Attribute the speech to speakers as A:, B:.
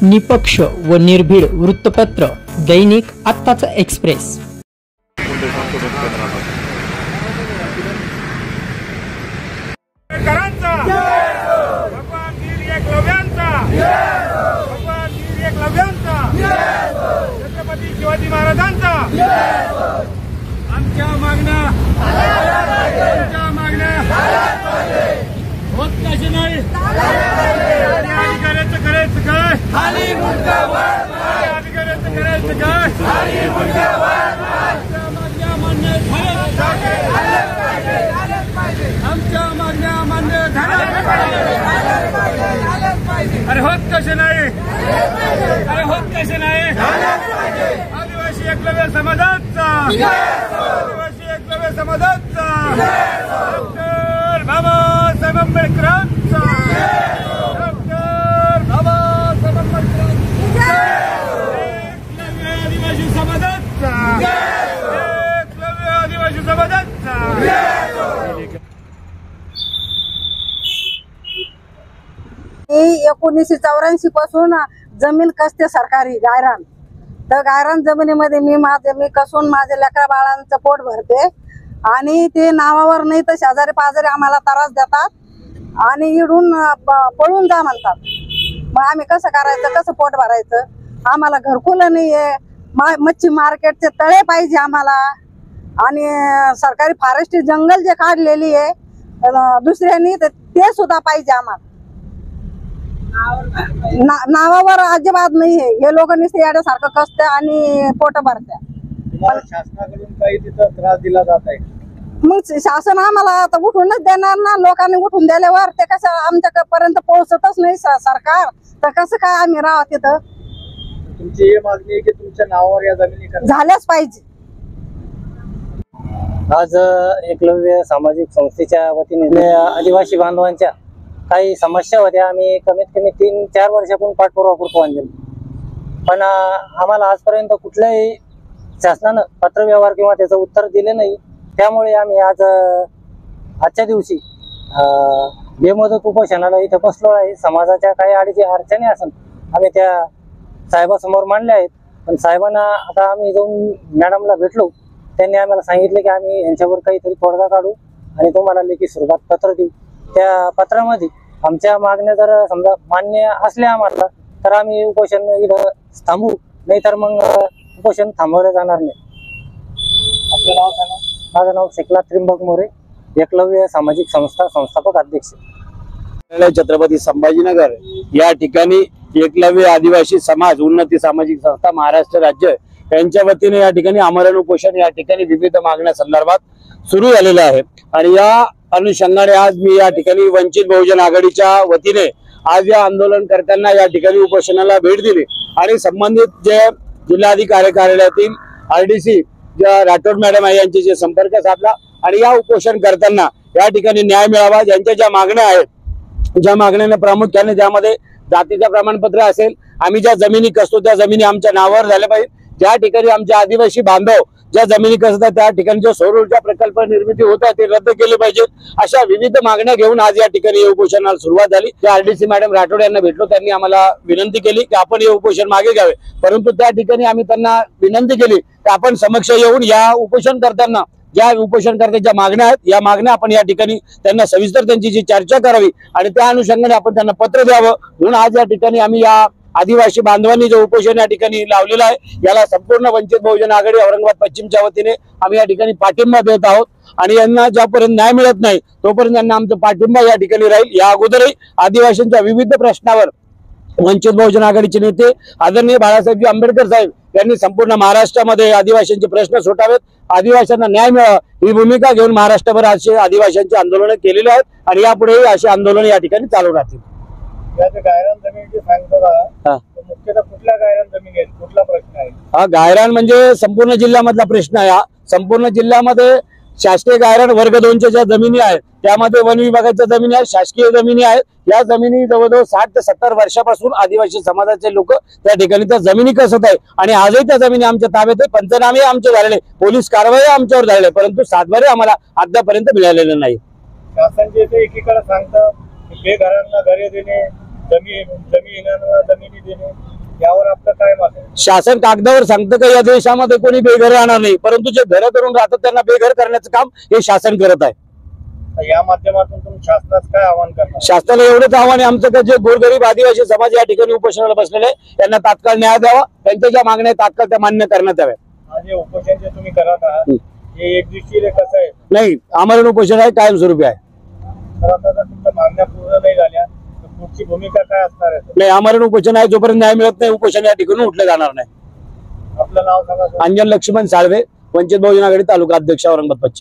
A: निपक्ष व निर्भीड वृत्तपत्र दैनिक आत्ताचा एक्सप्रेस।
B: छत्रपती शिवाजी महाराजांचा आमच्या मागण्या होत कशी नाही। अधिकाऱ्याचं करायचं काय? अधिकाऱ्याचं करायचं काय? आमच्या मागण्या मान्य झाल्या पाहिजे। अरे होत कसे नाही? अरे होत कसे नाही? आदिवासी एकलव्य समाजाचा डॉक्टर बाबासाहेब आंबेडकरांचा आदिवासी समाजाचा आदिवासी समाजाचा।
C: 1984 पासून जमीन कसते सरकारी गायरान। तर गायरान जमिनीमध्ये मी कसून माझ्या लेकरा बाळांचं पोट भरते आणि ते नावावर नाही तर शेजारी पाजारी आम्हाला त्रास देतात आणि इडून पळून जा म्हणतात। मग आम्ही कसं करायचं, कसं पोट भरायचं? आम्हाला घरकुल नाहीये, मच्छी मार्केटचे तळे पाहिजे आम्हाला आणि सरकारी फॉरेस्ट जंगल जे काढलेली आहे दुसऱ्यांनी ते सुद्धा पाहिजे आम्हाला। नावावर अजिबात नाही आहे। हे लोक नुसते याड्यासारखं कसते आणि पोट भरत्या।
B: शासनाकडून काही तिथं त्रास दिला जात आहे,
C: मग शासन आम्हाला आता उठूनच देणार ना। लोकांनी उठून दिल्यावर ते कसं आमच्यापर्यंत पोहोचतच नाही सरकार, तर कसं काय आम्ही राहू तिथं?
B: तुमची ही मागणी आहे की तुमच्या नावावर या जमिनी
C: झाल्याच पाहिजे।
D: आज एकलव्य सामाजिक संस्थेच्या वतीने आदिवासी बांधवांच्या काही समस्या होत्या। आम्ही कमीत कमी 3-4 वर्षापासून पाठपुरावा करतो आणलेला, पण आम्हाला आजपर्यंत कुठल्याही शासनानं पत्रव्यवहार किंवा त्याचं उत्तर दिले नाही। त्यामुळे आम्ही आजच्या दिवशी बेमुदत उपोषणाला इथं बसलो आहे। समाजाच्या काही अडचणी असून आम्ही त्या साहेबासमोर मांडल्या आहेत, पण साहेबांना आता आम्ही जाऊन मॅडमला भेटलो, त्यांनी आम्हाला सांगितलं की आम्ही यांच्यावर काहीतरी तोडगा काढू आणि तुम्हाला लेखी स्वरूपात पत्र देऊ। त्या पत्रामध्ये आमच्या मागण्या जर समजा मान्य असल्या आम्हाला तर आम्ही उपोषण इथं थांबू, नाहीतर मग उपोषण थांबवलं जाणार नाही।
B: आपलं नाव सांगा।
D: माझं नाव शेखनाथ त्रिंबक मोरे, एकलव्य सामाजिक संस्था संस्थापक अध्यक्ष।
E: छत्रपती संभाजीनगर या ठिकाणी एकलव्य आदिवासी समाज उन्नती सामाजिक संस्था महाराष्ट्र राज्य यांच्या वतीने या ठिकाणी आमरण उपोषण या ठिकाणी विविध मागण्या संदर्भात सुरू झालेलं आहे आणि या अनुषंगाने आज मी या ठिकाणी वंचित बहुजन आघाडीच्या वतीने आज या आंदोलनकर्त्यांना या ठिकाणी उपोषणाला भेट दिली आणि संबंधित जे जिल्हाधिकारी कार्यालयातील RDC राठोड मॅडम आहे यांच्याशी संपर्क साधला आणि या उपोषणकर्त्यांना या ठिकाणी न्याय मिळावा। ज्यांच्या ज्या मागण्या आहेत, ज्या मागण्यांना प्रामुख्याने ज्यामध्ये जातीचं प्रमाणपत्र असेल, आम्ही ज्या जमिनी कसतो त्या जमिनी आमच्या नावावर झाल्या पाहिजे, ज्या ठिकाणी आमच्या आदिवासी बांधव ज्या जमिनी कसतात त्या ठिकाणी जो सौर ऊर्जा प्रकल्प निर्मिती होत आहे ते रद्द केले पाहिजे, अशा विविध मागण्या घेऊन आज या ठिकाणी उपोषणाला सुरुवात झाली। त्या RDC मॅडम राठोड यांना भेटलो, त्यांनी आम्हाला विनंती केली की आपण हे उपोषण मागे घ्यावे, परंतु त्या ठिकाणी आम्ही त्यांना विनंती केली की आपण समक्ष येऊन या उपोषणकर्त्यांना ज्या उपोषणकर्त्यांच्या मागण्या आहेत या मागण्या आपण या ठिकाणी त्यांना सविस्तर त्यांची जी चर्चा करावी आणि त्या अनुषंगाने आपण त्यांना पत्र द्यावं। म्हणून आज या ठिकाणी आम्ही या आदिवासी बांधवांनी जो उपोषण या ठिकाणी लावलेला आहे याला संपूर्ण वंचित बहुजन आघाडी औरंगाबाद पश्चिमच्या वतीने आम्ही या ठिकाणी पाठिंबा देत आहोत आणि यांना ज्यापर्यंत न्याय मिळत नाही तोपर्यंत यांना आमचा पाठिंबा या ठिकाणी राहील। या अगोदरही आदिवासींच्या विविध प्रश्नावर वंचित बहुजन आघाडीचे नेते आदरणीय बाळासाहेब आंबेडकर साहेब यांनी संपूर्ण महाराष्ट्रामध्ये आदिवासींचे प्रश्न सुटावेत, आदिवासींना न्याय मिळावा ही भूमिका घेऊन महाराष्ट्रभर असे आदिवासींची आंदोलन केलेली आहेत आणि यापुढेही अशी आंदोलन या ठिकाणी चालू राहतील।
B: गायरान जमिनीची सांगता मुख्यतः कुठल्या गायरान जमिनी आहेत, कुठला प्रश्न आहे?
E: हा गायरान म्हणजे संपूर्ण जिल्ह्यामधला प्रश्न आहे। संपूर्ण जिल्ह्यामध्ये शासकीय गायरान वर्ग 2च्या ज्या जमिनी आहेत त्यामध्ये वन विभागाच्या जमिनी आहेत, शासकीय जमिनी आहेत। या जमिनी जवळजवळ 60 ते 70 वर्षापासून आदिवासी समाजाचे लोक त्या ठिकाणी त्या जमिनी कसत आहे आणि आजही त्या जमिनी आमच्या ताब्यात आहे। पंचनामे आमचे झालेले, पोलीस कारवाई आमच्यावर झालेली, परंतु सातबारे आम्हाला अद्यापर्यंत मिळालेले नाही।
B: शासन जे एकीकडे सांगतं बेघरांना घरे देणे, जमिनींना जमिनी देणे,
E: शासन कागदावर सांगतं का या देशामध्ये कोणी बेघर राहणार नाही, परंतु जे घर करून राहतात त्यांना बेघर करण्याचं काम हे शासन करत आहे.
B: या माध्यमातून तुम्ही शासनास काय आवाहन करणार?
E: शासनाला एवढंच आव्हान आहे आमचं की जे गोरगरीब आदिवासी समाज या ठिकाणी उपोषणाला बसलेले आहे, त्यांना तात्काळ न्याय द्यावा, त्यांच्या ज्या मागण्या तात्काळ त्या मान्य करण्यात याव्या.
B: आज हे उपोषण जे तुम्ही करत आहात हे एक दिवशी कसं आहे?
E: नाही, आमरण उपोषण आहे, कायमस्वरूपी आहे.
B: तर आता जर तुमच्या मागण्या पूर्ण नाही झाल्या तर पुढची भूमिका काय असणार आहे?
E: नाही, आमरण उपोषण आहे, जोपर्यंत न्याय मिळत नाही उपोषण या ठिकाणी उठलं जाणार नाही.
B: आपलं नाव सांगा सर.
E: अंजन लक्ष्मण साळवे, वंचित बहुजन आघाडी तालुका अध्यक्ष, औरंगाबाद पश्चिम.